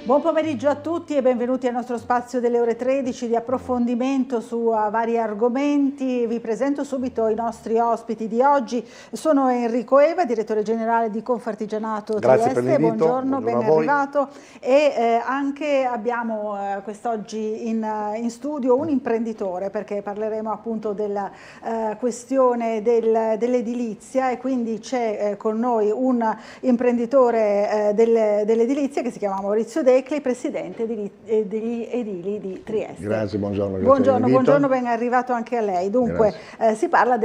Buon pomeriggio a tutti e benvenuti al nostro spazio delle ore 13 di approfondimento su vari argomenti. Vi presento subito i nostri ospiti di oggi. Sono Enrico Eva, direttore generale di Confartigianato Grazie Trieste. per l'invito. Buongiorno, ben arrivato. E anche abbiamo quest'oggi in studio un imprenditore, perché parleremo appunto della questione dell'edilizia, e quindi c'è con noi un imprenditore dell'edilizia che si chiama Maurizio Decli, presidente degli edili di Trieste. Grazie, buongiorno. Buongiorno, ben arrivato anche a lei. Dunque, si parla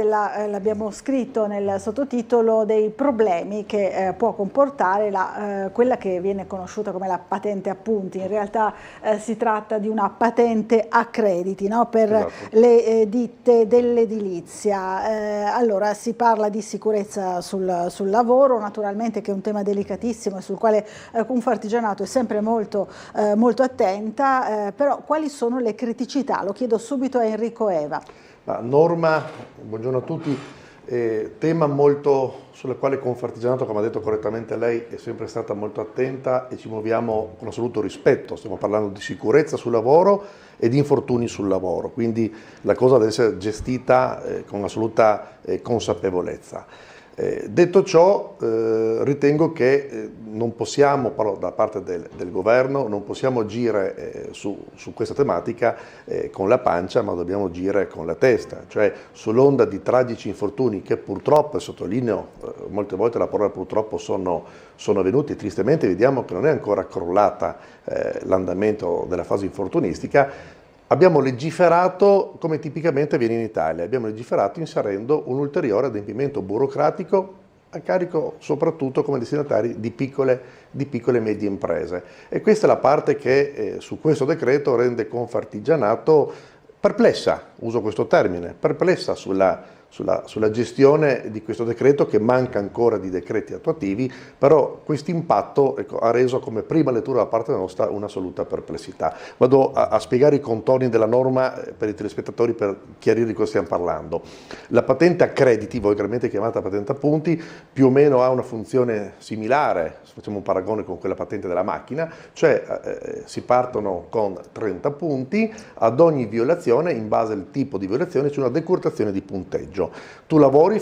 l'abbiamo scritto nel sottotitolo, dei problemi che può comportare quella che viene conosciuta come la patente a punti. In realtà si tratta di una patente a crediti, no? Per le ditte dell'edilizia. Allora, si parla di sicurezza sul lavoro, naturalmente, che è un tema delicatissimo e sul quale Confartigianato è sempre molto attenta, però quali sono le criticità? Lo chiedo subito a Enrico Eva. Norma, buongiorno a tutti, tema sulla quale Confartigianato, come ha detto correttamente lei, è sempre stata molto attenta e ci muoviamo con assoluto rispetto. Stiamo parlando di sicurezza sul lavoro e di infortuni sul lavoro, quindi la cosa deve essere gestita con assoluta consapevolezza. Detto ciò, ritengo che non possiamo, parlo da parte del governo, non possiamo agire su questa tematica con la pancia, ma dobbiamo agire con la testa, cioè sull'onda di tragici infortuni che purtroppo, e sottolineo molte volte la parola purtroppo, sono avvenuti. Tristemente vediamo che non è ancora crollata l'andamento della fase infortunistica. Abbiamo legiferato come tipicamente avviene in Italia, abbiamo legiferato inserendo un ulteriore adempimento burocratico a carico soprattutto come destinatari di piccole e medie imprese. E questa è la parte che su questo decreto rende Confartigianato perplessa, uso questo termine, perplessa sulla gestione di questo decreto, che manca ancora di decreti attuativi, però questo impatto ha reso, come prima lettura da parte nostra, un'assoluta perplessità. Vado a spiegare i contorni della norma per i telespettatori, per chiarire di cosa stiamo parlando. La patente a crediti, volgarmente chiamata patente a punti, più o meno ha una funzione similare, se facciamo un paragone con quella patente della macchina, cioè si partono con 30 punti, ad ogni violazione, in base al tipo di violazione, c'è una decurtazione di punteggio. Tu lavori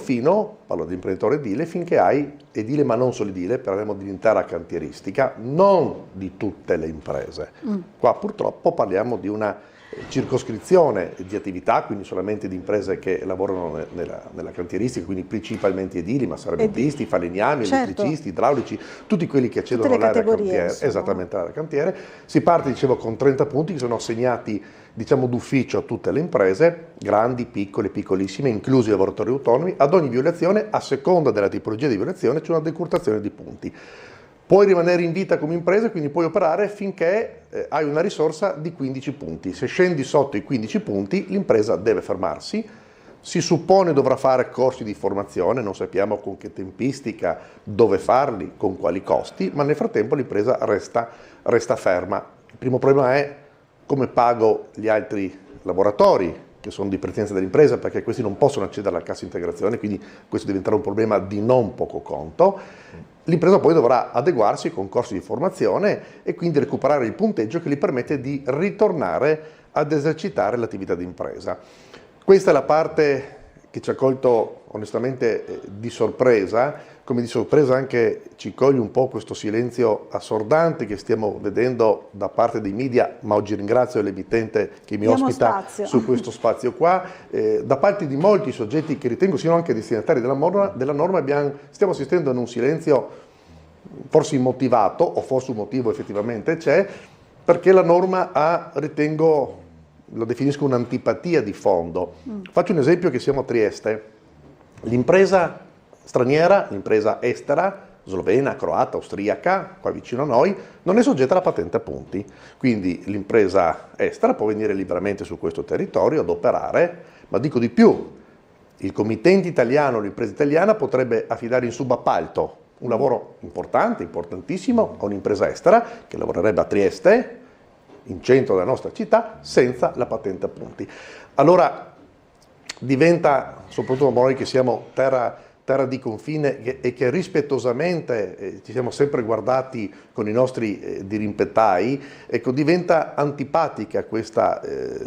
parlo di imprenditore edile, finché hai edile, ma non solo edile, parliamo dell'intera cantieristica, non di tutte le imprese. Qua purtroppo parliamo di una circoscrizione di attività, quindi solamente di imprese che lavorano nella cantieristica, quindi principalmente edili, ma serramentisti, falegnami, elettricisti, idraulici, tutti quelli che accedono all'area cantiere, esattamente all'area cantiere. Si parte, dicevo, con 30 punti che sono assegnati, diciamo, d'ufficio a tutte le imprese, grandi, piccole, piccolissime, inclusi i lavoratori autonomi. Ad ogni violazione, a seconda della tipologia di violazione, c'è una decurtazione di punti. Puoi rimanere in vita come impresa, quindi puoi operare finché hai una risorsa di 15 punti. Se scendi sotto i 15 punti, l'impresa deve fermarsi. Si suppone dovrà fare corsi di formazione, non sappiamo con che tempistica, dove farli, con quali costi, ma nel frattempo l'impresa resta ferma. Il primo problema è: come pago gli altri lavoratori che sono di pertinenza dell'impresa, perché questi non possono accedere alla cassa integrazione, quindi questo diventerà un problema di non poco conto. L'impresa poi dovrà adeguarsi con corsi di formazione e quindi recuperare il punteggio che gli permette di ritornare ad esercitare l'attività di impresa. Questa è la parte che ci ha colto onestamente di sorpresa, come di sorpresa anche ci coglie un po' questo silenzio assordante che stiamo vedendo da parte dei media, ma oggi ringrazio l'emittente che mi ospita su questo spazio qua, da parte di molti soggetti che ritengo siano anche destinatari della norma stiamo assistendo a un silenzio forse immotivato, o forse un motivo effettivamente c'è, perché la norma ha, ritengo, lo definisco un'antipatia di fondo. Faccio un esempio: che siamo a Trieste, l'impresa straniera, l'impresa estera, slovena, croata, austriaca, qua vicino a noi, non è soggetta alla patente a punti. Quindi l'impresa estera può venire liberamente su questo territorio ad operare, ma dico di più: il committente italiano, l'impresa italiana potrebbe affidare in subappalto un lavoro importante, importantissimo, a un'impresa estera che lavorerebbe a Trieste, in centro della nostra città, senza la patente a punti. Allora diventa, soprattutto noi che siamo terra terra di confine e che rispettosamente ci siamo sempre guardati con i nostri dirimpettai, ecco, diventa antipatica questa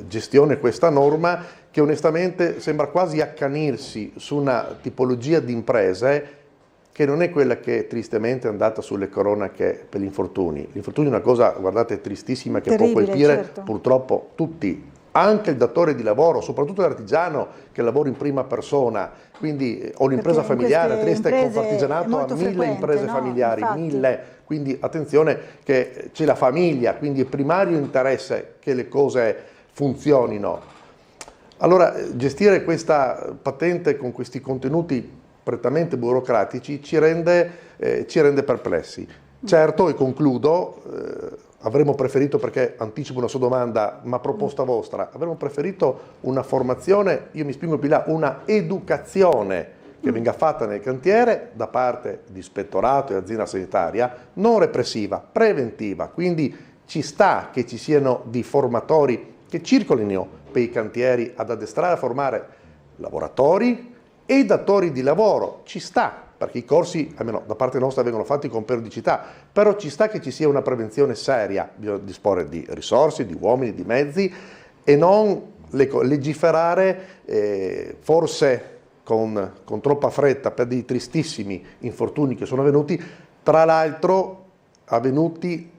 gestione, questa norma che onestamente sembra quasi accanirsi su una tipologia di imprese che non è quella che tristemente è andata sulle cronache per gli infortuni. L'infortunio è una cosa, guardate, tristissima, che terribile, può colpire certo, purtroppo tutti, anche il datore di lavoro, soprattutto l'artigiano che lavora in prima persona, quindi o l'impresa familiare. Trieste Confartigianato ha 1000 imprese familiari, infatti. 1000, quindi attenzione che c'è la famiglia, quindi è primario interesse che le cose funzionino. Allora, gestire questa patente con questi contenuti prettamente burocratici ci rende perplessi. Certo, e concludo, avremmo preferito, perché anticipo una sua domanda, ma proposta vostra, avremmo preferito una formazione, io mi spingo più là, una educazione che venga fatta nel cantiere da parte di ispettorato e azienda sanitaria, non repressiva, preventiva, quindi ci sta che ci siano dei formatori che circolino per i cantieri ad addestrare, a formare lavoratori e datori di lavoro, ci sta, perché i corsi, almeno da parte nostra, vengono fatti con periodicità, però ci sta che ci sia una prevenzione seria, bisogna disporre di risorse, di uomini, di mezzi e non legiferare forse con troppa fretta per dei tristissimi infortuni che sono avvenuti, tra l'altro avvenuti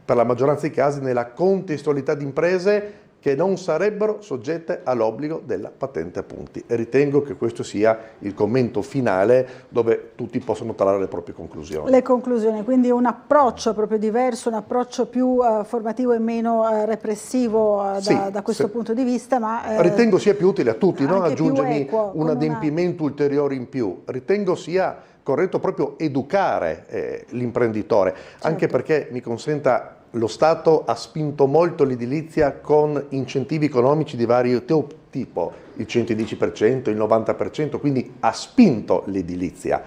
per la maggioranza dei casi nella contestualità di imprese che non sarebbero soggette all'obbligo della patente a punti. E ritengo che questo sia il commento finale dove tutti possono trarre le proprie conclusioni. Le conclusioni, quindi un approccio proprio diverso, un approccio più formativo e meno repressivo da questo punto di vista. Ma ritengo sia più utile a tutti, non aggiungermi equo, un adempimento ulteriore in più. Ritengo sia corretto proprio educare l'imprenditore, certo, anche perché, mi consenta, lo Stato ha spinto molto l'edilizia con incentivi economici di vario tipo, il 110%, il 90%, quindi ha spinto l'edilizia.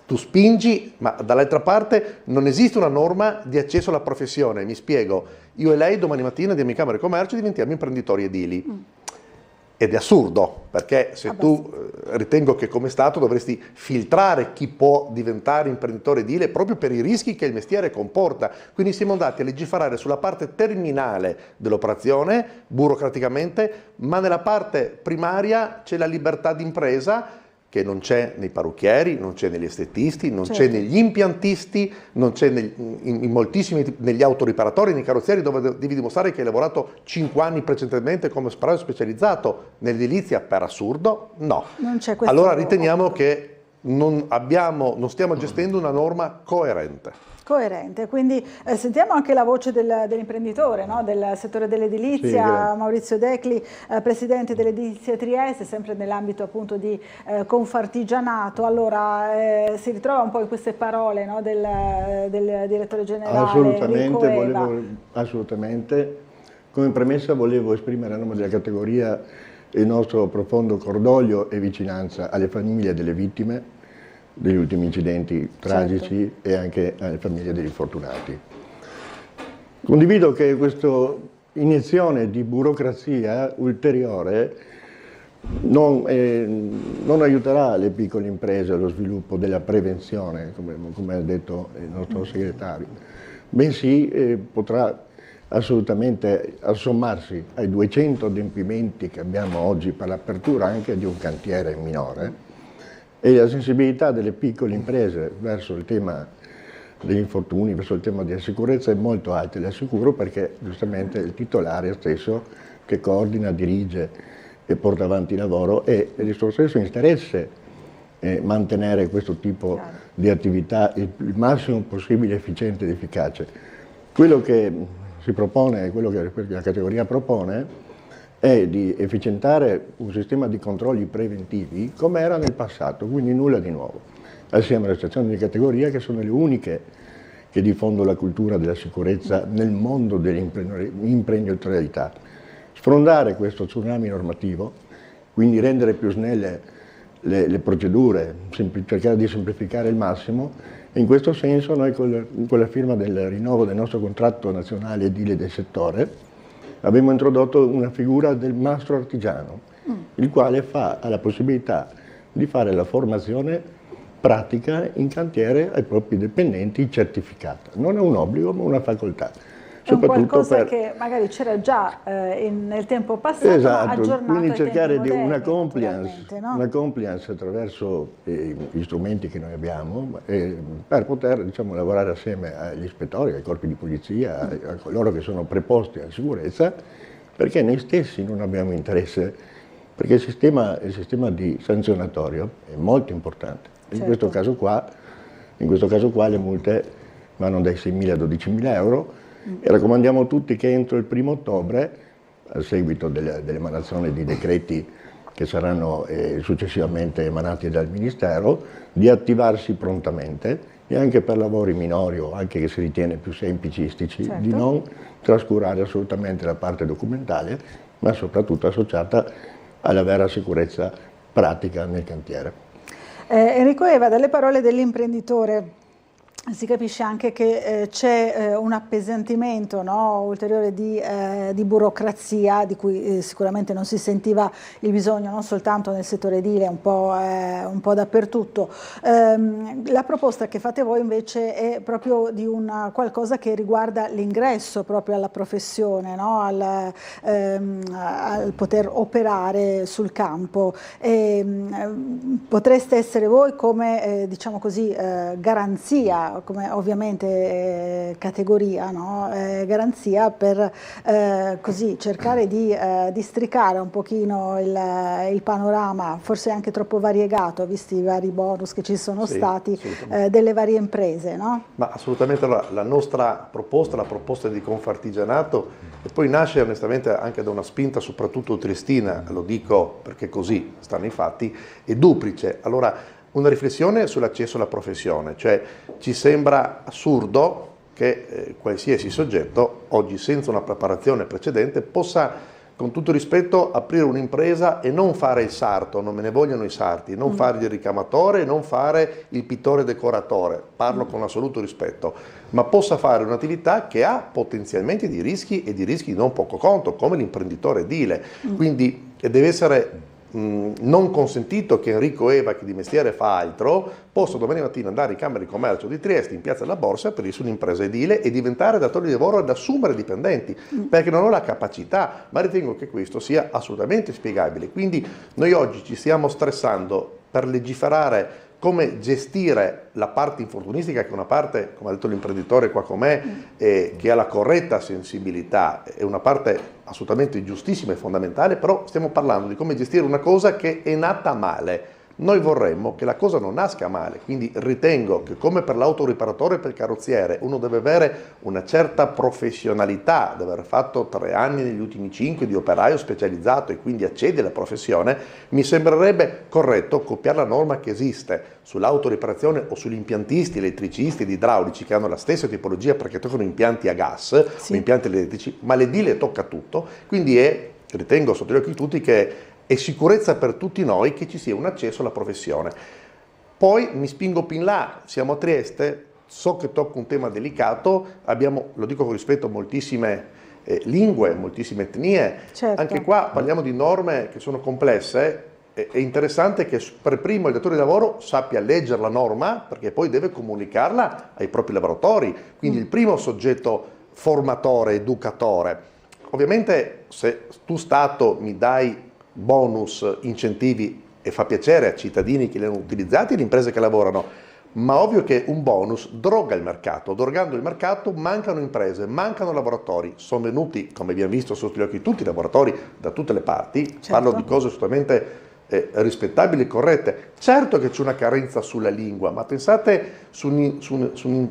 Tu spingi, ma dall'altra parte non esiste una norma di accesso alla professione. Mi spiego, io e lei domani mattina di Camera e Commercio diventiamo imprenditori edili. Ed è assurdo, perché se tu ritengo che come Stato dovresti filtrare chi può diventare imprenditore edile proprio per i rischi che il mestiere comporta. Quindi siamo andati a legiferare sulla parte terminale dell'operazione, burocraticamente, ma nella parte primaria c'è la libertà d'impresa che non c'è nei parrucchieri, non c'è negli estetisti, non c'è negli impiantisti, non c'è in moltissimi, negli autoriparatori, nei carrozzieri, dove devi dimostrare che hai lavorato 5 anni precedentemente come operaio specializzato. Nell'edilizia, per assurdo, no. Non c'è questo. Allora riteniamo che non stiamo gestendo una norma coerente. Coerente, quindi sentiamo anche la voce dell'imprenditore, no? Del settore dell'edilizia, sì, Maurizio Decli, presidente dell'Edilizia Trieste, sempre nell'ambito appunto di Confartigianato. Allora si ritrova un po' in queste parole, no? del direttore generale. Assolutamente. Come premessa volevo esprimere a nome della categoria il nostro profondo cordoglio e vicinanza alle famiglie delle vittime degli ultimi incidenti tragici, certo, e anche alle famiglie degli infortunati. Condivido che questa iniezione di burocrazia ulteriore non aiuterà le piccole imprese allo sviluppo della prevenzione, come ha detto il nostro segretario, bensì potrà assolutamente assommarsi ai 200 adempimenti che abbiamo oggi per l'apertura anche di un cantiere minore. E la sensibilità delle piccole imprese verso il tema degli infortuni, verso il tema della sicurezza è molto alta, le assicuro, perché giustamente il titolare stesso che coordina, dirige e porta avanti il lavoro è il suo stesso interesse mantenere questo tipo di attività il massimo possibile efficiente ed efficace. Quello che si propone, quello che la categoria propone, è di efficientare un sistema di controlli preventivi come era nel passato, quindi nulla di nuovo, assieme alle stazioni di categoria che sono le uniche che diffondono la cultura della sicurezza nel mondo dell'imprenditorialità. Sfrondare questo tsunami normativo, quindi rendere più snelle le procedure, cercare di semplificare il massimo, e in questo senso noi con la firma del rinnovo del nostro contratto nazionale edile del settore abbiamo introdotto una figura del mastro artigiano, il quale ha la possibilità di fare la formazione pratica in cantiere ai propri dipendenti certificata. Non è un obbligo, ma una facoltà. È un qualcosa che magari c'era già nel tempo passato, esatto, ma aggiornato quindi ai cercare tempi di moderni, una compliance attraverso gli strumenti che noi abbiamo per poter, diciamo, lavorare assieme agli ispettori, ai corpi di polizia, a coloro che sono preposti alla sicurezza, perché noi stessi non abbiamo interesse, perché il sistema di sanzionatorio è molto importante. In questo caso qua le multe vanno dai 6.000 a 12.000 euro e raccomandiamo a tutti che entro il 1° ottobre, a seguito dell'emanazione di decreti che saranno successivamente emanati dal Ministero, di attivarsi prontamente e anche per lavori minori o anche che si ritiene più semplicistici, di non trascurare assolutamente la parte documentale, ma soprattutto associata alla vera sicurezza pratica nel cantiere. Enrico Eva, dalle parole dell'imprenditore si capisce anche che c'è un appesantimento, no, ulteriore di burocrazia, di cui sicuramente non si sentiva il bisogno non soltanto nel settore edile, un po' dappertutto. La proposta che fate voi invece è proprio di qualcosa che riguarda l'ingresso proprio alla professione, no, al poter operare sul campo. Potreste essere voi come, diciamo così, garanzia, come ovviamente categoria, no? Garanzia per così cercare di districare un pochino il panorama, forse anche troppo variegato, visti i vari bonus che ci sono stati, delle varie imprese, no? Ma assolutamente, allora, la nostra proposta, la proposta di Confartigianato, e poi nasce onestamente anche da una spinta soprattutto triestina, lo dico perché così stanno i fatti, è duplice. Allora, una riflessione sull'accesso alla professione, cioè ci sembra assurdo che qualsiasi soggetto oggi senza una preparazione precedente possa, con tutto rispetto, aprire un'impresa e non fare il sarto, non me ne vogliono i sarti, non fare il ricamatore, non fare il pittore decoratore, parlo con assoluto rispetto, ma possa fare un'attività che ha potenzialmente dei rischi e di rischi di non poco conto, come l'imprenditore edile, quindi deve essere non consentito che Enrico Eva, che di mestiere fa altro, possa domani mattina andare in Camera di Commercio di Trieste, in Piazza della Borsa, per aprirsi un'impresa edile e diventare datore di lavoro ed assumere dipendenti, perché non ho la capacità, ma ritengo che questo sia assolutamente spiegabile. Quindi noi oggi ci stiamo stressando per legiferare come gestire la parte infortunistica, che è una parte, come ha detto l'imprenditore qua con me, che ha la corretta sensibilità, è una parte assolutamente giustissima e fondamentale, però stiamo parlando di come gestire una cosa che è nata male. Noi vorremmo che la cosa non nasca male, quindi ritengo che come per l'autoriparatore e per il carrozziere uno deve avere una certa professionalità, deve aver fatto 3 anni negli ultimi 5 di operaio specializzato e quindi accede alla professione, mi sembrerebbe corretto copiare la norma che esiste sull'autoriparazione o sugli impiantisti, elettricisti ed idraulici che hanno la stessa tipologia perché toccano impianti a gas o impianti elettrici, ma l'edile tocca tutto, quindi ritengo sotto gli occhi di tutti che è sicurezza per tutti noi che ci sia un accesso alla professione. Poi mi spingo più in là, siamo a Trieste, so che tocca un tema delicato, abbiamo, lo dico con rispetto, moltissime lingue, moltissime etnie, anche qua parliamo di norme che sono complesse, è interessante che per primo il datore di lavoro sappia leggere la norma perché poi deve comunicarla ai propri lavoratori, quindi il primo soggetto formatore, educatore. Ovviamente se tu Stato mi dai bonus, incentivi e fa piacere a cittadini che li hanno utilizzati e alle imprese che lavorano, ma ovvio che un bonus droga il mercato, drogando il mercato mancano imprese, mancano lavoratori, sono venuti, come abbiamo visto sotto gli occhi di tutti, i lavoratori da tutte le parti, parlo di cose assolutamente rispettabili e corrette. Certo che c'è una carenza sulla lingua, ma pensate su un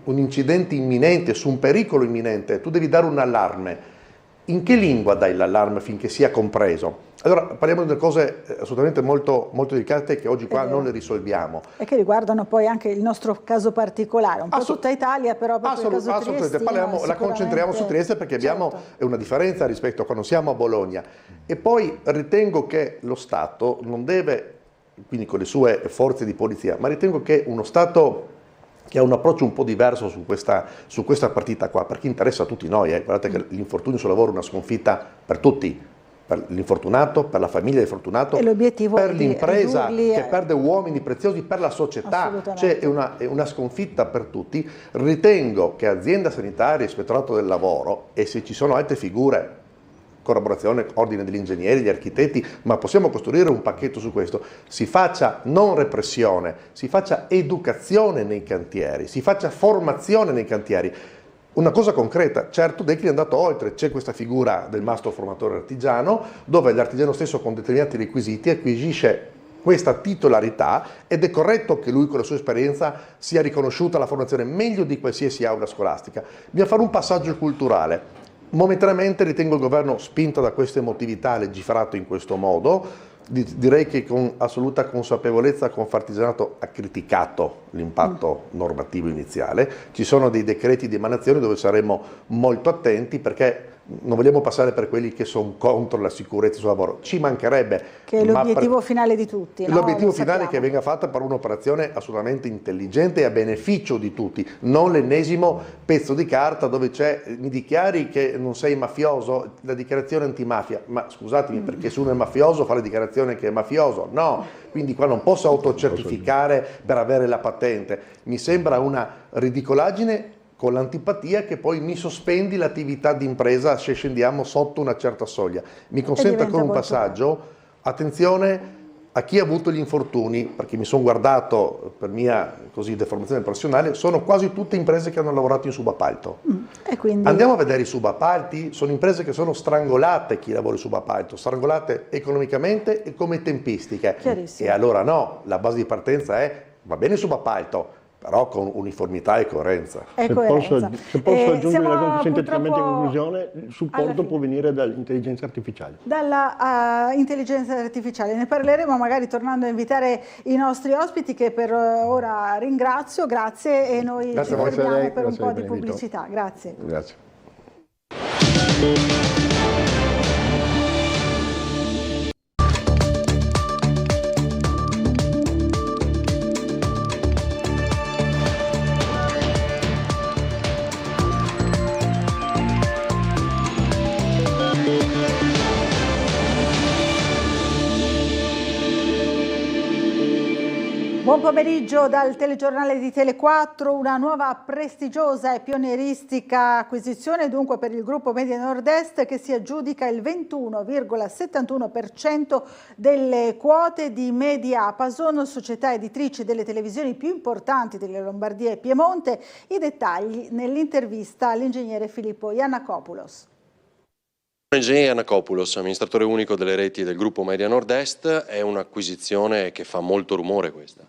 incidente imminente, su un pericolo imminente, tu devi dare un allarme. In che lingua dai l'allarme finché sia compreso? Allora parliamo di cose assolutamente molto, molto delicate che oggi qua non le risolviamo. E che riguardano poi anche il nostro caso particolare, un po' tutta Italia, però proprio il caso triestino, la concentriamo su Trieste perché abbiamo una differenza rispetto a quando siamo a Bologna. E poi ritengo che lo Stato non deve, quindi con le sue forze di polizia, ma ritengo che uno Stato che ha un approccio un po' diverso su questa partita qua, perché interessa a tutti noi, guardate che l'infortunio sul lavoro è una sconfitta per tutti, per l'infortunato, per la famiglia del fortunato, per l'impresa che perde uomini preziosi, per la società. C'è una sconfitta per tutti. Ritengo che azienda sanitaria, ispettorato del lavoro, e se ci sono altre figure, collaborazione, ordine degli ingegneri, gli architetti, ma possiamo costruire un pacchetto su questo, si faccia non repressione, si faccia educazione nei cantieri, si faccia formazione nei cantieri. Una cosa concreta, certo Decli è andato oltre, c'è questa figura del mastro formatore artigiano, dove l'artigiano stesso con determinati requisiti acquisisce questa titolarità ed è corretto che lui con la sua esperienza sia riconosciuta la formazione meglio di qualsiasi aula scolastica. Bisogna fare un passaggio culturale. Momentaneamente ritengo il governo, spinto da questa emotività, legiferato in questo modo. Direi che con assoluta consapevolezza Confartigianato ha criticato l'impatto normativo iniziale. Ci sono dei decreti di emanazione dove saremo molto attenti, perché non vogliamo passare per quelli che sono contro la sicurezza sul lavoro. Ci mancherebbe. Che è l'obiettivo finale di tutti. L'obiettivo finale è che venga fatta per un'operazione assolutamente intelligente e a beneficio di tutti, non l'ennesimo pezzo di carta dove c'è mi dichiari che non sei mafioso, la dichiarazione antimafia. Ma scusatemi, perché se uno è mafioso fa la dichiarazione che è mafioso? No, quindi qua non posso autocertificare per avere la patente. Mi sembra una ridicolaggine, con l'antipatia che poi mi sospendi l'attività di impresa se scendiamo sotto una certa soglia. Mi consente ancora un passaggio, attenzione a chi ha avuto gli infortuni, perché mi sono guardato per mia deformazione professionale, sono quasi tutte imprese che hanno lavorato in subappalto. E quindi... Andiamo a vedere i subappalti, sono imprese che sono strangolate, chi lavora in subappalto, strangolate economicamente e come tempistiche. E allora no, la base di partenza è, va bene il subappalto, però con uniformità e coerenza. Se posso aggiungere sinteticamente in conclusione, il supporto può venire dall'intelligenza artificiale. Dalla intelligenza artificiale, ne parleremo magari tornando a invitare i nostri ospiti, che per ora ringrazio, grazie, e noi ci fermiamo per un po' di pubblicità. Grazie. Grazie. Buon pomeriggio dal telegiornale di Tele4, una nuova prestigiosa e pionieristica acquisizione dunque per il gruppo Media Nord-Est, che si aggiudica il 21,71% delle quote di Mediapason, società editrice delle televisioni più importanti della Lombardia e Piemonte. I dettagli nell'intervista all'ingegnere Filippo Iannakopoulos. Ingegnere Iannakopoulos, amministratore unico delle reti del gruppo Media Nord-Est, è un'acquisizione che fa molto rumore questa.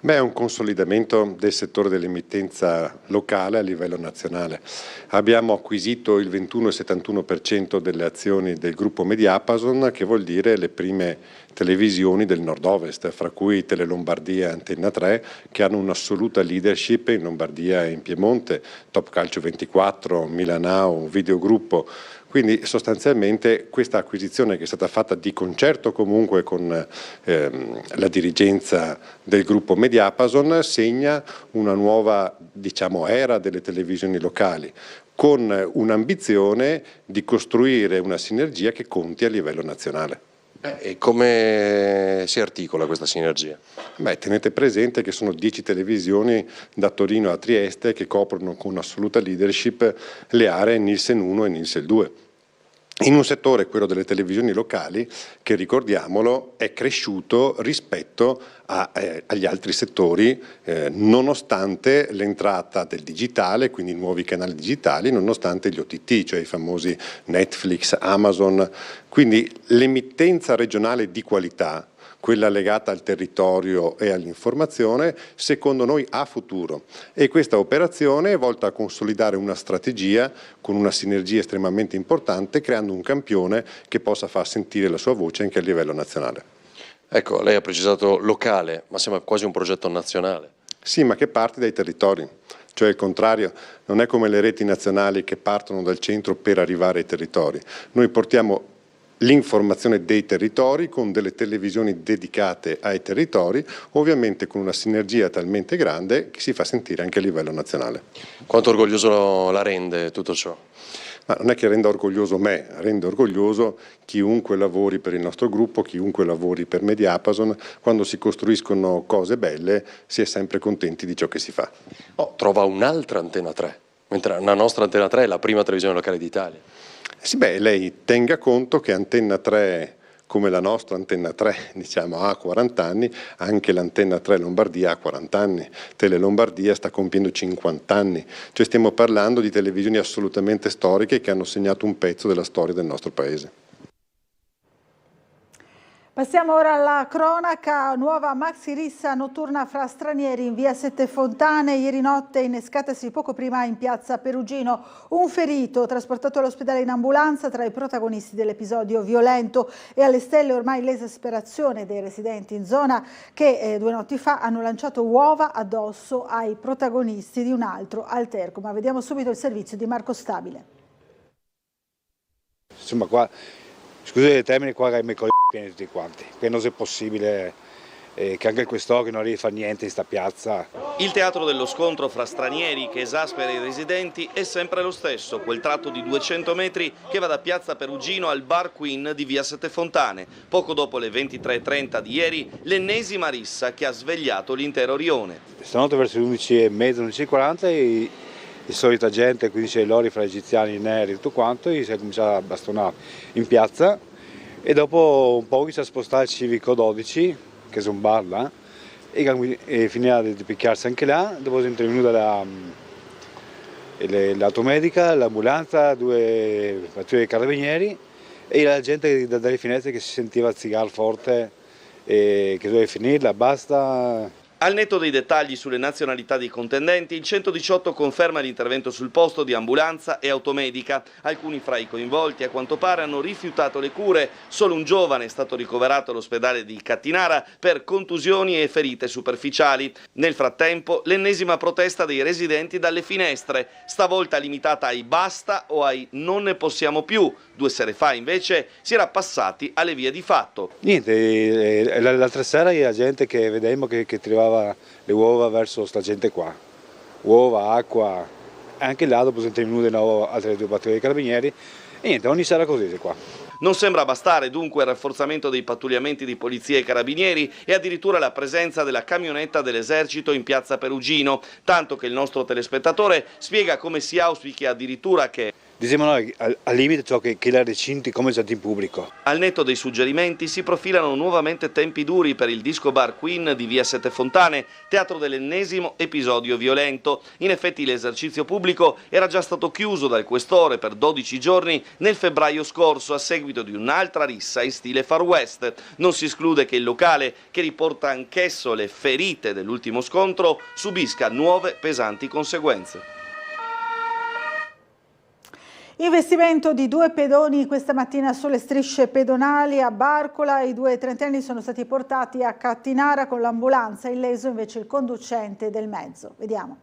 Beh, è un consolidamento del settore dell'emittenza locale a livello nazionale. Abbiamo acquisito il 21,71% delle azioni del gruppo Mediapason, che vuol dire le prime televisioni del nord-ovest, fra cui Tele Lombardia e Antenna 3, che hanno un'assoluta leadership in Lombardia e in Piemonte, Top Calcio 24, Milanao, Videogruppo. Quindi sostanzialmente questa acquisizione, che è stata fatta di concerto comunque con la dirigenza del gruppo Mediapason, segna una nuova, era delle televisioni locali, con un'ambizione di costruire una sinergia che conti a livello nazionale. E come si articola questa sinergia? Beh, tenete presente che sono 10 televisioni da Torino a Trieste che coprono con assoluta leadership le aree Nielsen 1 e Nielsen 2. In un settore, quello delle televisioni locali, che ricordiamolo è cresciuto rispetto agli altri settori, nonostante l'entrata del digitale, quindi nuovi canali digitali, nonostante gli OTT, cioè i famosi Netflix, Amazon. Quindi l'emittenza regionale di qualità, quella legata al territorio e all'informazione, secondo noi ha futuro, e questa operazione è volta a consolidare una strategia con una sinergia estremamente importante, creando un campione che possa far sentire la sua voce anche a livello nazionale. Ecco, lei ha precisato locale, ma sembra quasi un progetto nazionale. Sì, ma che parte dai territori. Cioè il contrario, non è come le reti nazionali che partono dal centro per arrivare ai territori. Noi portiamo l'informazione dei territori con delle televisioni dedicate ai territori, ovviamente con una sinergia talmente grande che si fa sentire anche a livello nazionale. Quanto orgoglioso la rende tutto ciò? Ma non è che renda orgoglioso me, rende orgoglioso chiunque lavori per il nostro gruppo, chiunque lavori per Mediapason. Quando si costruiscono cose belle si è sempre contenti di ciò che si fa. Trova un'altra Antena 3, mentre la nostra Antena 3 è la prima televisione locale d'Italia. Sì, lei tenga conto che Antena 3, come la nostra Antena 3, diciamo, ha 40 anni, anche l'Antena 3 Lombardia ha 40 anni, Tele Lombardia sta compiendo 50 anni, cioè stiamo parlando di televisioni assolutamente storiche che hanno segnato un pezzo della storia del nostro paese. Passiamo ora alla cronaca, nuova maxi rissa notturna fra stranieri in via Sette Fontane, ieri notte innescatasi poco prima in piazza Perugino, un ferito trasportato all'ospedale in ambulanza tra i protagonisti dell'episodio violento e alle stelle ormai l'esasperazione dei residenti in zona che 2 notti fa hanno lanciato uova addosso ai protagonisti di un altro alterco, ma vediamo subito il servizio di Marco Stabile. Insomma qua, scusate il termine, qua i miei pieni tutti quanti, che non è possibile che anche il questore non arrivi a fare niente in sta piazza. Il teatro dello scontro fra stranieri che esaspera i residenti è sempre lo stesso, quel tratto di 200 metri che va da piazza Perugino al bar Queen di via Sette Fontane. Poco dopo le 23:30 di ieri, l'ennesima rissa che ha svegliato l'intero rione. Stanotte verso le 11:30, 11:40 e la solita gente, quindi c'è i lori fra egiziani, neri e tutto quanto, e si è cominciato a bastonare in piazza e dopo un po' comincia a spostare il civico 12, che è un bar là, e finirà di picchiarsi anche là. Dopo è intervenuta l'automedica, l'ambulanza, 2 pattuglie dei carabinieri e la gente dalle finestre che si sentiva zigar forte e che doveva finirla, basta. Al netto dei dettagli sulle nazionalità dei contendenti, il 118 conferma l'intervento sul posto di ambulanza e automedica. Alcuni fra i coinvolti a quanto pare hanno rifiutato le cure. Solo un giovane è stato ricoverato all'ospedale di Cattinara per contusioni e ferite superficiali. Nel frattempo l'ennesima protesta dei residenti dalle finestre, stavolta limitata ai basta o ai non ne possiamo più. 2 sere fa invece si era passati alle vie di fatto. Niente, l'altra sera la gente che vedemmo che trovava le uova verso sta gente qua, uova, acqua, anche là dopo sono intervenute di nuovo altre 2 pattuglie dei carabinieri e niente, ogni sera così qua. Non sembra bastare dunque il rafforzamento dei pattugliamenti di polizia e carabinieri e addirittura la presenza della camionetta dell'esercito in piazza Perugino, tanto che il nostro telespettatore spiega come si auspichi addirittura che Diciamo noi, al limite ciò che la recinti come già in pubblico. Al netto dei suggerimenti si profilano nuovamente tempi duri per il disco bar Queen di via Sette Fontane, teatro dell'ennesimo episodio violento. In effetti l'esercizio pubblico era già stato chiuso dal questore per 12 giorni nel febbraio scorso a seguito di un'altra rissa in stile Far West. Non si esclude che il locale, che riporta anch'esso le ferite dell'ultimo scontro, subisca nuove pesanti conseguenze. Investimento di 2 pedoni questa mattina sulle strisce pedonali a Barcola, i 2 trentenni sono stati portati a Cattinara con l'ambulanza, illeso invece il conducente del mezzo. Vediamo.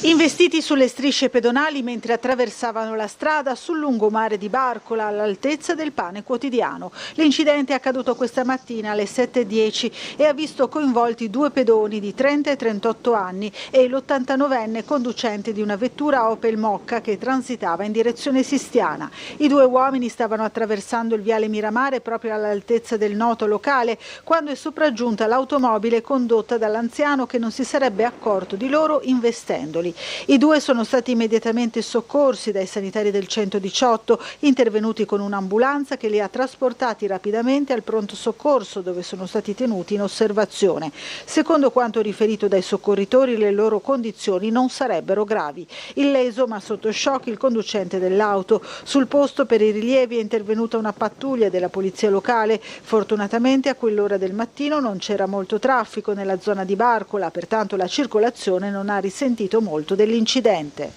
Investiti sulle strisce pedonali mentre attraversavano la strada sul lungomare di Barcola all'altezza del Pane Quotidiano. L'incidente è accaduto questa mattina alle 7:10 e ha visto coinvolti 2 pedoni di 30 e 38 anni e l'89enne conducente di una vettura Opel Mokka che transitava in direzione Sistiana. I 2 uomini stavano attraversando il viale Miramare proprio all'altezza del noto locale quando è sopraggiunta l'automobile condotta dall'anziano che non si sarebbe accorto di loro investendoli. I 2 sono stati immediatamente soccorsi dai sanitari del 118, intervenuti con un'ambulanza che li ha trasportati rapidamente al pronto soccorso dove sono stati tenuti in osservazione. Secondo quanto riferito dai soccorritori, le loro condizioni non sarebbero gravi. Illeso ma sotto shock il conducente dell'auto. Sul posto per i rilievi è intervenuta una pattuglia della polizia locale. Fortunatamente a quell'ora del mattino non c'era molto traffico nella zona di Barcola, pertanto la circolazione non ha risentito molto dell'incidente.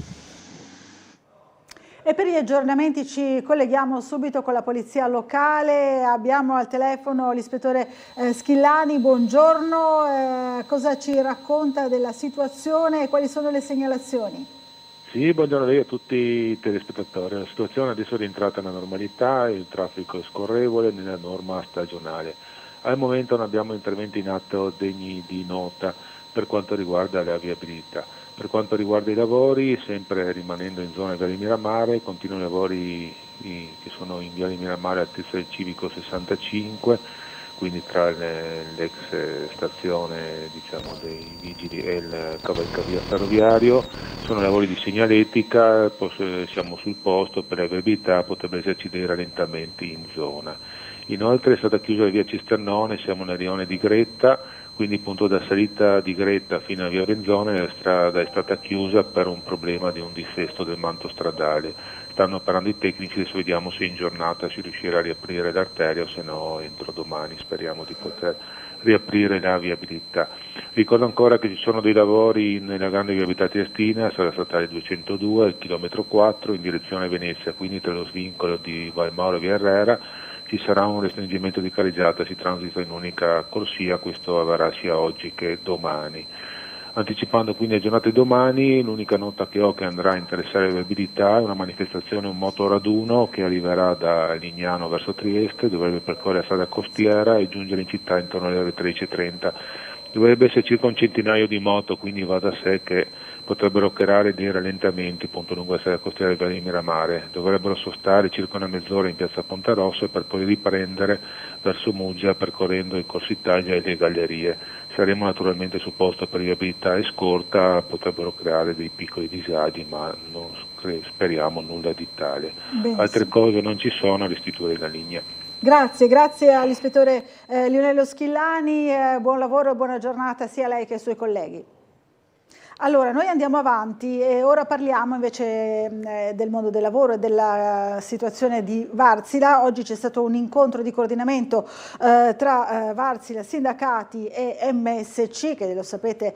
E per gli aggiornamenti ci colleghiamo subito con la polizia locale, abbiamo al telefono l'ispettore Schillani, buongiorno, cosa ci racconta della situazione e quali sono le segnalazioni? Sì, buongiorno a tutti i telespettatori, la situazione adesso è rientrata nella normalità, il traffico è scorrevole nella norma stagionale. Al momento non abbiamo interventi in atto degni di nota per quanto riguarda la viabilità. Per quanto riguarda i lavori, sempre rimanendo in zona Viale Miramare, continuano i lavori che sono in Viale Miramare altezza del civico 65, quindi tra l'ex stazione dei vigili e il cavalcavia ferroviario. Sono lavori di segnaletica, siamo sul posto, per la viabilità potrebbero esserci dei rallentamenti in zona. Inoltre è stata chiusa la via Cisternone, siamo nel rione di Gretta, quindi appunto da salita di Gretta fino a via Renzone la strada è stata chiusa per un problema di un dissesto del manto stradale. Stanno operando i tecnici, adesso vediamo se in giornata si riuscirà a riaprire l'arteria o se no entro domani speriamo di poter riaprire la viabilità. Ricordo ancora che ci sono dei lavori nella grande viabilità triestina, strada statale 202, al chilometro 4 in direzione Venezia, quindi tra lo svincolo di Valmauro e Via Herrera ci sarà un restringimento di carreggiata, si transita in unica corsia, questo avverrà sia oggi che domani. Anticipando quindi la giornata di domani, l'unica nota che ho che andrà a interessare la viabilità è una manifestazione, un motoraduno che arriverà da Lignano verso Trieste, dovrebbe percorrere la strada costiera e giungere in città intorno alle ore 13:30. Dovrebbe essere circa un centinaio di moto, quindi va da sé che potrebbero creare dei rallentamenti appunto lungo la strada costiera di Viale di Miramare. Dovrebbero sostare circa una mezz'ora in piazza Ponterossa per poi riprendere verso Muggia percorrendo il Corso Italia e le gallerie. Saremo naturalmente sul posto per viabilità e scorta, potrebbero creare dei piccoli disagi, ma non speriamo nulla di tale. Benissimo. Altre cose non ci sono, a restituire la linea. Grazie all'ispettore Lionello Schillani, buon lavoro e buona giornata sia a lei che ai suoi colleghi. Allora, noi andiamo avanti e ora parliamo invece del mondo del lavoro e della situazione di Varsila. Oggi c'è stato un incontro di coordinamento tra Varsila, sindacati e MSC, che lo sapete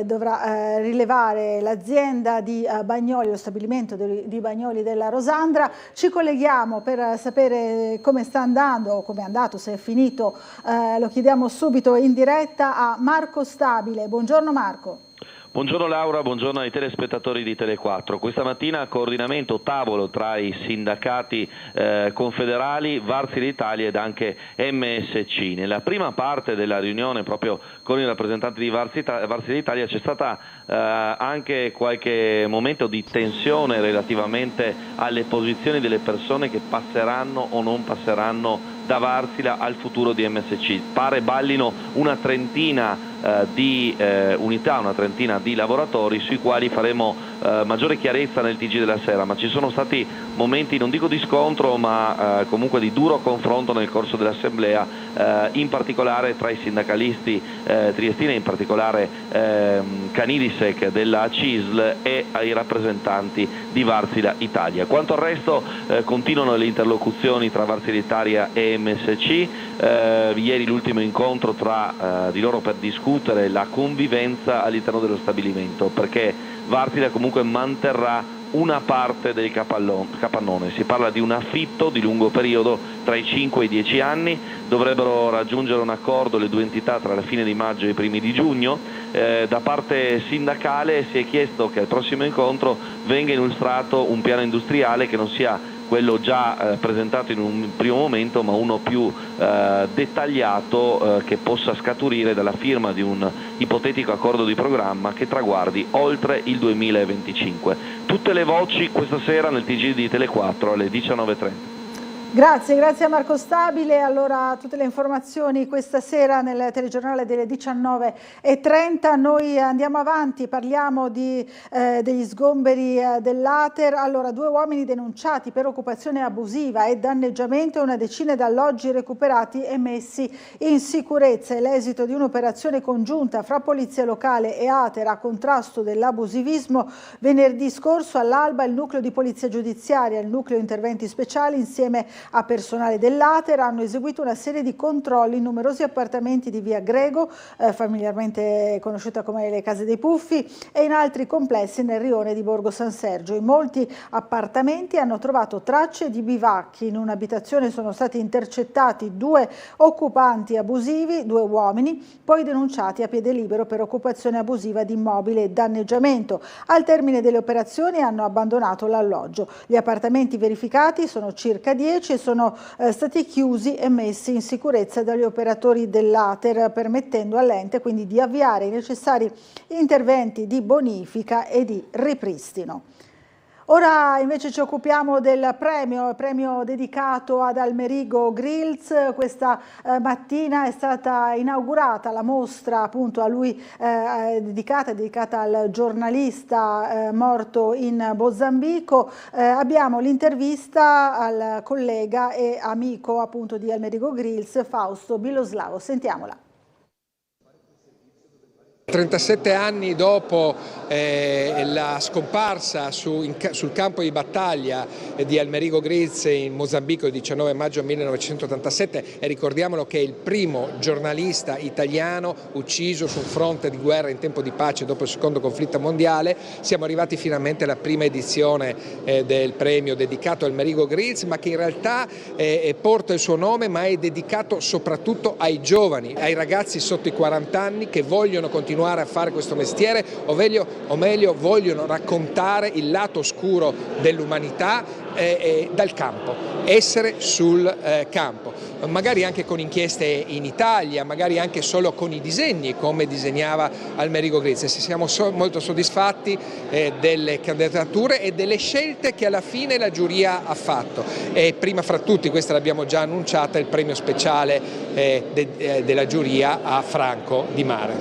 dovrà rilevare l'azienda di Bagnoli, lo stabilimento di Bagnoli della Rosandra. Ci colleghiamo per sapere come sta andando, come è andato, se è finito, lo chiediamo subito in diretta a Marco Stabile. Buongiorno Marco. Buongiorno Laura, buongiorno ai telespettatori di Tele4. Questa mattina coordinamento tavolo tra i sindacati confederali, Varsila Italia ed anche MSC. Nella prima parte della riunione proprio con i rappresentanti di Varsila Italia c'è stata anche qualche momento di tensione relativamente alle posizioni delle persone che passeranno o non passeranno da Varsila al futuro di MSC. Pare ballino una trentina di unità, una trentina di lavoratori sui quali faremo maggiore chiarezza nel TG della sera, ma ci sono stati momenti, non dico di scontro, ma comunque di duro confronto nel corso dell'assemblea, in particolare tra i sindacalisti triestini, in particolare Canidisec della CISL e ai rappresentanti di Varsila Italia. Quanto al resto continuano le interlocuzioni tra Varsila Italia e MSC. Ieri l'ultimo incontro tra di loro per discutere la convivenza all'interno dello stabilimento, perché Varsila comunque manterrà una parte del capannone. Si parla di un affitto di lungo periodo tra i 5 e i 10 anni, dovrebbero raggiungere un accordo le due entità tra la fine di maggio e i primi di giugno. Da parte sindacale si è chiesto che al prossimo incontro venga illustrato un piano industriale che non sia quello già presentato in un primo momento, ma uno più dettagliato che possa scaturire dalla firma di un ipotetico accordo di programma che traguardi oltre il 2025. Tutte le voci questa sera nel TG di Tele4 alle 19:30. Grazie a Marco Stabile. Allora, tutte le informazioni questa sera nel telegiornale delle 19:30. Noi andiamo avanti, parliamo degli sgomberi dell'Ater. Allora, 2 uomini denunciati per occupazione abusiva e danneggiamento e una decina di alloggi recuperati e messi in sicurezza. È l'esito di un'operazione congiunta fra Polizia Locale e Ater a contrasto dell'abusivismo. Venerdì scorso all'alba il nucleo di Polizia Giudiziaria e il nucleo interventi speciali insieme a personale dell'Ater hanno eseguito una serie di controlli in numerosi appartamenti di via Grego, familiarmente conosciuta come le Case dei Puffi, e in altri complessi nel rione di Borgo San Sergio. In molti appartamenti hanno trovato tracce di bivacchi. In un'abitazione sono stati intercettati 2 occupanti abusivi, 2 uomini, poi denunciati a piede libero per occupazione abusiva di immobile e danneggiamento. Al termine delle operazioni hanno abbandonato l'alloggio. Gli appartamenti verificati sono circa 10, 2010 e sono stati chiusi e messi in sicurezza dagli operatori dell'Ater, permettendo all'ente quindi di avviare i necessari interventi di bonifica e di ripristino. Ora invece ci occupiamo del premio dedicato ad Almerigo Grills. Questa mattina è stata inaugurata la mostra appunto a lui dedicata al giornalista morto in Mozambico. Abbiamo l'intervista al collega e amico appunto di Almerigo Grills, Fausto Biloslavo. Sentiamola. 37 anni dopo la scomparsa sul campo di battaglia di Almerigo Grills in Mozambico il 19 maggio 1987, e ricordiamolo che è il primo giornalista italiano ucciso su un fronte di guerra in tempo di pace dopo il secondo conflitto mondiale, siamo arrivati finalmente alla prima edizione del premio dedicato a Almerigo Grills, ma che in realtà porta il suo nome, ma è dedicato soprattutto ai giovani, ai ragazzi sotto i 40 anni che vogliono continuare a fare questo mestiere, o meglio vogliono raccontare il lato oscuro dell'umanità dal campo, essere sul campo, magari anche con inchieste in Italia, magari anche solo con i disegni come disegnava Almerigo Grills. Siamo molto soddisfatti delle candidature e delle scelte che alla fine la giuria ha fatto, e prima fra tutti, questa l'abbiamo già annunciata, il premio speciale della giuria a Franco Di Mare.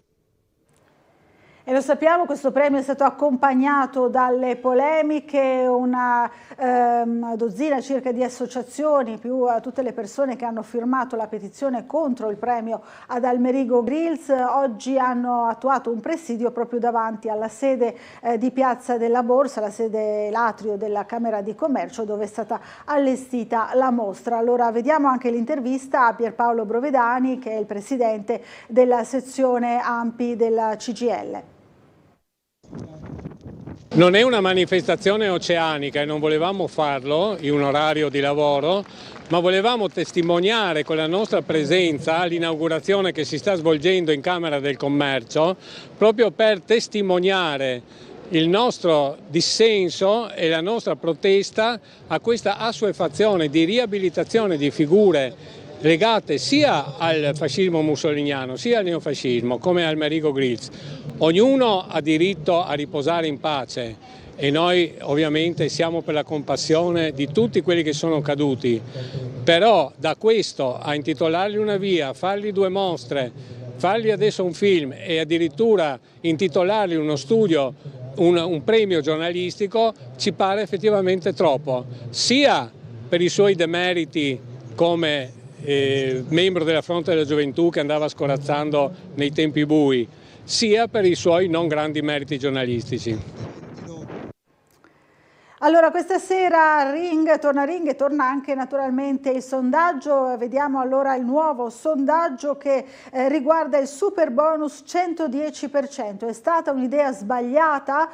E lo sappiamo, questo premio è stato accompagnato dalle polemiche, una dozzina circa di associazioni, più tutte le persone che hanno firmato la petizione contro il premio ad Almerigo Grills, oggi hanno attuato un presidio proprio davanti alla sede di Piazza della Borsa, l'atrio della Camera di Commercio, dove è stata allestita la mostra. Allora vediamo anche l'intervista a Pierpaolo Brovedani, che è il presidente della sezione ANPI della CGIL. Non è una manifestazione oceanica e non volevamo farlo in un orario di lavoro, ma volevamo testimoniare con la nostra presenza l'inaugurazione che si sta svolgendo in Camera del Commercio, proprio per testimoniare il nostro dissenso e la nostra protesta a questa assuefazione di riabilitazione di figure legate sia al fascismo mussoliniano sia al neofascismo, come Almerigo Grills. Ognuno ha diritto a riposare in pace e noi ovviamente siamo per la compassione di tutti quelli che sono caduti, però da questo a intitolargli una via, fargli 2 mostre, fargli adesso un film e addirittura intitolargli uno studio, un premio giornalistico, ci pare effettivamente troppo, sia per i suoi demeriti come membro della Fronte della Gioventù che andava scorazzando nei tempi bui, sia per i suoi non grandi meriti giornalistici. Allora, questa sera torna Ring e torna anche naturalmente il sondaggio. Vediamo allora il nuovo sondaggio che riguarda il super bonus 110%. È stata un'idea sbagliata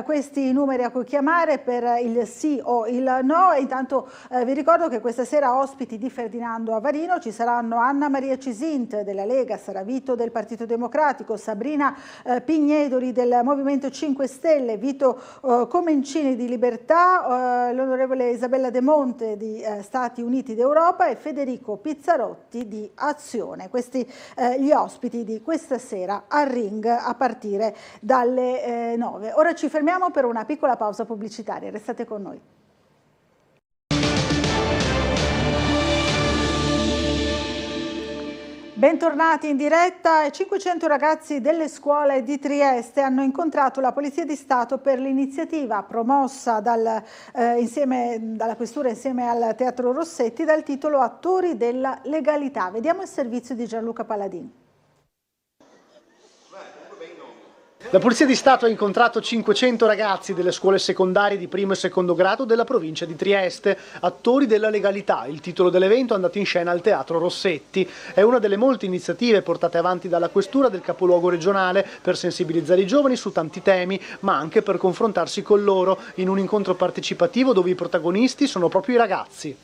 questi numeri a cui chiamare per il sì o il no, e intanto vi ricordo che questa sera ospiti di Ferdinando Avarino ci saranno Anna Maria Cisint della Lega, Saravito del Partito Democratico, Sabrina Pignedoli del Movimento 5 Stelle, Vito Comencini di Libertà, l'onorevole Isabella De Monte di Stati Uniti d'Europa e Federico Pizzarotti di Azione. Questi gli ospiti di questa sera a Ring a partire dalle 9. Ora ci fermiamo per una piccola pausa pubblicitaria, restate con noi. Bentornati in diretta. 500 ragazzi delle scuole di Trieste hanno incontrato la Polizia di Stato per l'iniziativa promossa dalla Questura insieme al Teatro Rossetti dal titolo Attori della legalità. Vediamo il servizio di Gianluca Paladini. La Polizia di Stato ha incontrato 500 ragazzi delle scuole secondarie di primo e secondo grado della provincia di Trieste, attori della legalità. Il titolo dell'evento è andato in scena al Teatro Rossetti. È una delle molte iniziative portate avanti dalla Questura del capoluogo regionale per sensibilizzare i giovani su tanti temi, ma anche per confrontarsi con loro in un incontro partecipativo dove i protagonisti sono proprio i ragazzi.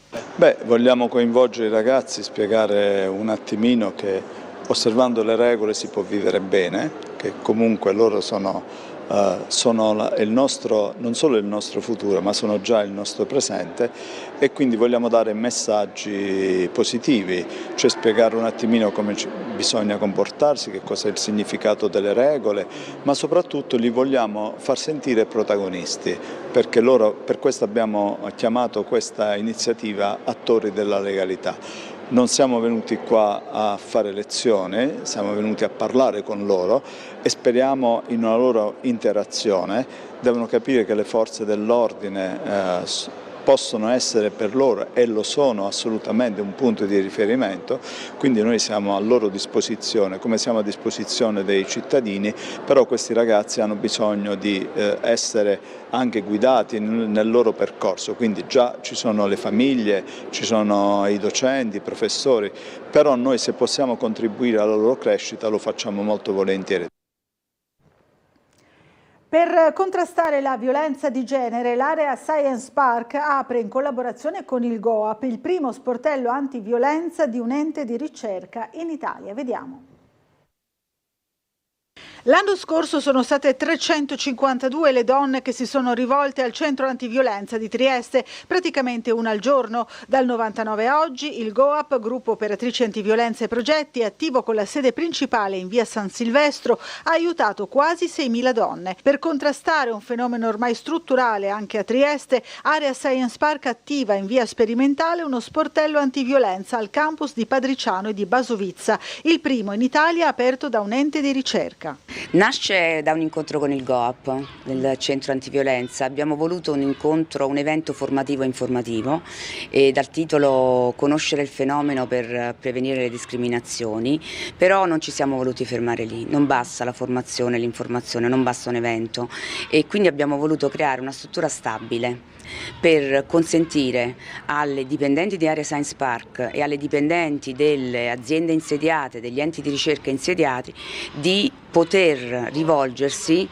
Vogliamo coinvolgere i ragazzi, spiegare un attimino che osservando le regole si può vivere bene, che comunque loro sono il nostro, non solo il nostro futuro, ma sono già il nostro presente, e quindi vogliamo dare messaggi positivi, cioè spiegare un attimino come bisogna comportarsi, che cosa è il significato delle regole, ma soprattutto li vogliamo far sentire protagonisti, perché per questo abbiamo chiamato questa iniziativa Attori della Legalità. Non siamo venuti qua a fare lezione, siamo venuti a parlare con loro e speriamo in una loro interazione. Devono capire che le forze dell'ordine possono essere per loro, e lo sono assolutamente, un punto di riferimento, quindi noi siamo a loro disposizione, come siamo a disposizione dei cittadini, però questi ragazzi hanno bisogno di essere anche guidati nel loro percorso, quindi già ci sono le famiglie, ci sono i docenti, i professori, però noi se possiamo contribuire alla loro crescita lo facciamo molto volentieri. Per contrastare la violenza di genere, l'area Science Park apre in collaborazione con il GOAP il primo sportello antiviolenza di un ente di ricerca in Italia. Vediamo. L'anno scorso sono state 352 le donne che si sono rivolte al centro antiviolenza di Trieste, praticamente una al giorno. Dal 99 a oggi il GOAP, Gruppo Operatrici Antiviolenza e Progetti, attivo con la sede principale in via San Silvestro, ha aiutato quasi 6.000 donne. Per contrastare un fenomeno ormai strutturale anche a Trieste, Area Science Park attiva in via sperimentale uno sportello antiviolenza al campus di Padriciano e di Basovizza, il primo in Italia aperto da un ente di ricerca. Nasce da un incontro con il GOAP del centro antiviolenza. Abbiamo voluto un evento formativo e informativo, e dal titolo Conoscere il fenomeno per prevenire le discriminazioni, però non ci siamo voluti fermare lì. Non basta la formazione, l'informazione, non basta un evento, e quindi abbiamo voluto creare una struttura stabile per consentire alle dipendenti di Area Science Park e alle dipendenti delle aziende insediate, degli enti di ricerca insediati, di poter rivolgersi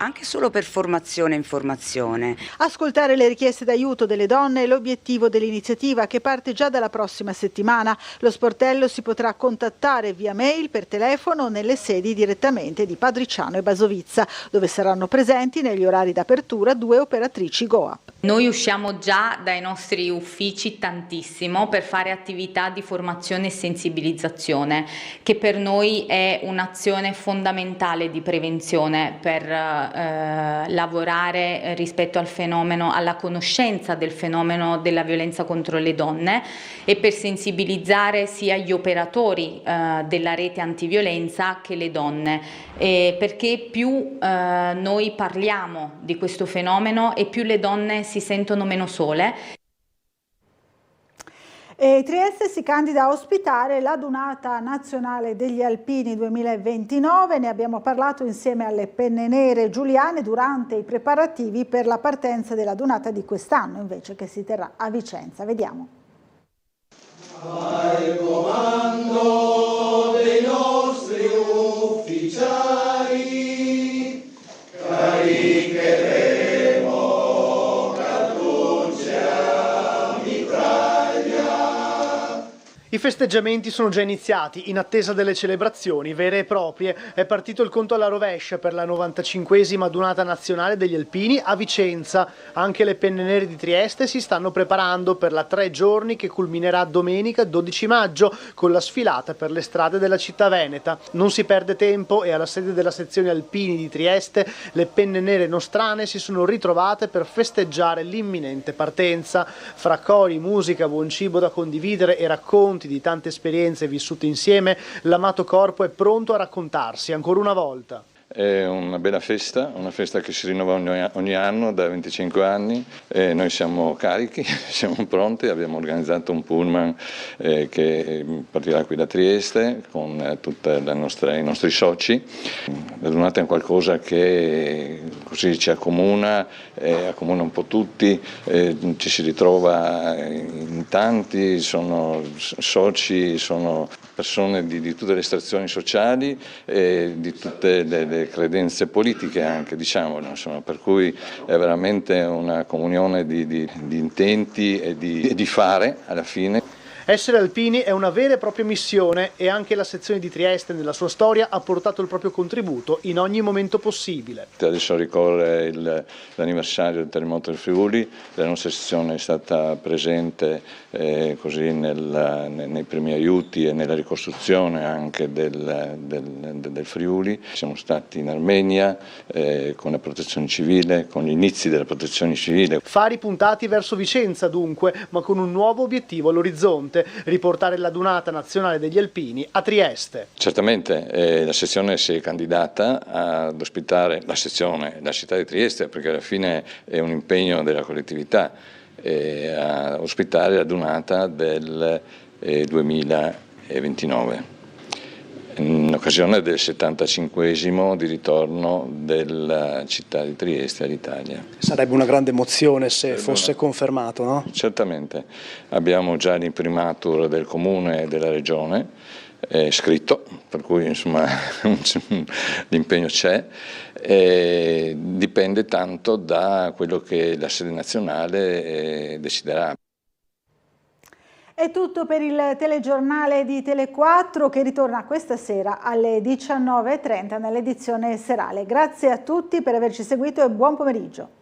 anche solo per formazione e informazione. Ascoltare le richieste d'aiuto delle donne è l'obiettivo dell'iniziativa, che parte già dalla prossima settimana. Lo sportello si potrà contattare via mail, per telefono o nelle sedi direttamente di Padriciano e Basovizza, dove saranno presenti negli orari d'apertura 2 operatrici GOAP. Noi usciamo già dai nostri uffici tantissimo per fare attività di formazione e sensibilizzazione, che per noi è un'azione fondamentale di prevenzione per lavorare rispetto al fenomeno, alla conoscenza del fenomeno della violenza contro le donne, e per sensibilizzare sia gli operatori della rete antiviolenza che le donne, perché più noi parliamo di questo fenomeno e più le donne si sentono meno sole. E Trieste si candida a ospitare la Dunata Nazionale degli Alpini 2029, ne abbiamo parlato insieme alle Penne Nere giuliane durante i preparativi per la partenza della Dunata di quest'anno, invece, che si terrà a Vicenza. Vediamo. Al comando dei nostri ufficiali caricheremo I festeggiamenti sono già iniziati, in attesa delle celebrazioni vere e proprie. È partito il conto alla rovescia per la 95esima Dunata Nazionale degli Alpini a Vicenza. Anche le Penne Nere di Trieste si stanno preparando per la 3 giorni che culminerà domenica 12 maggio con la sfilata per le strade della città veneta. Non si perde tempo e alla sede della sezione Alpini di Trieste le Penne Nere nostrane si sono ritrovate per festeggiare l'imminente partenza. Fra cori, musica, buon cibo da condividere e racconti di tante esperienze vissute insieme, l'amato corpo è pronto a raccontarsi ancora una volta. È una bella festa, una festa che si rinnova ogni anno da 25 anni, e noi siamo carichi, siamo pronti, abbiamo organizzato un pullman che partirà qui da Trieste con tutti i nostri soci. La Dunata è qualcosa che così ci accomuna un po' tutti, ci si ritrova in tanti, sono soci, sono persone di tutte le estrazioni sociali e di tutte le credenze politiche anche, diciamolo, insomma, per cui è veramente una comunione di intenti e di fare alla fine. Essere alpini è una vera e propria missione e anche la sezione di Trieste nella sua storia ha portato il proprio contributo in ogni momento possibile. Adesso ricorre l'anniversario del terremoto del Friuli, la nostra sezione è stata presente così nei primi aiuti e nella ricostruzione anche del Friuli. Siamo stati in Armenia con la protezione civile, con gli inizi della protezione civile. Fari puntati verso Vicenza dunque, ma con un nuovo obiettivo all'orizzonte, riportare la Dunata Nazionale degli Alpini a Trieste. Certamente la sezione si è candidata ad ospitare la città di Trieste, perché alla fine è un impegno della collettività, a ospitare la Dunata del 2029. In occasione del 75esimo di ritorno della città di Trieste all'Italia. Sarebbe una grande emozione se fosse confermato, no? Certamente, abbiamo già l'imprimatur del Comune e della Regione scritto, per cui insomma l'impegno c'è, dipende tanto da quello che la sede nazionale deciderà. È tutto per il telegiornale di Tele4 che ritorna questa sera alle 19:30 nell'edizione serale. Grazie a tutti per averci seguito e buon pomeriggio.